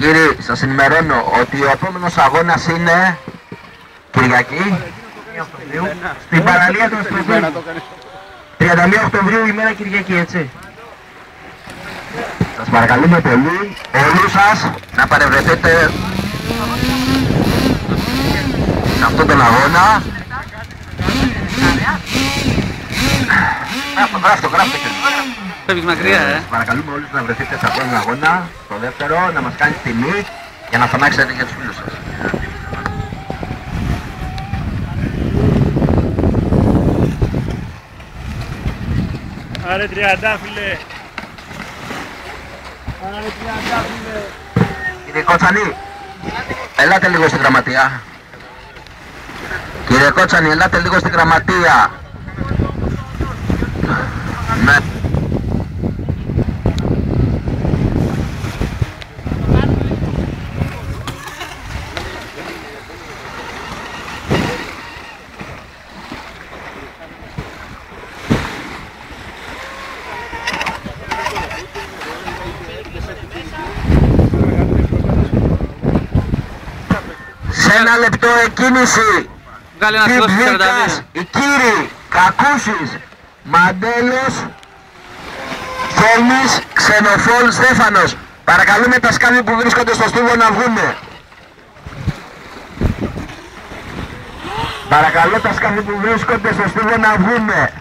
Κύριοι, σας ενημερώνω ότι ο επόμενος αγώνας είναι Κυριακή στην παραλία των Αστροπέων. 31 Οκτωβρίου, ημέρα Κυριακή, έτσι. Σας παρακαλούμε πολύ, όλους σας, να παρευρεθείτε σε αυτόν τον αγώνα. Γράφτε. Φεύγεις μακριά, Παρακαλούμε όλους να βρεθείτε σε αυτόν τον αγώνα, το δεύτερο, να μας κάνει τιμή για να φωνάξετε για τους φίλους σας. Άρε τριαντάφυλλε! Άρε τριαντάφυλλε! Κύριε Κότσανη, ελάτε λίγο στην γραμματεία. Κύριε Κότσανη, ελάτε λίγο στην γραμματεία. Ναι. Σε ένα λεπτό εκκίνηση. Βγάλε ένα σκυλό στις 42. Οι κύριοι Κακούσης, Μαντέλος, Θόλμης, Ξενοφόλ, Στέφανος. Παρακαλούμε τα σκάφη που βρίσκονται στο στίβο να βγούνε. Παρακαλώ τα σκάφη που βρίσκονται στο στίβο να βγούνε.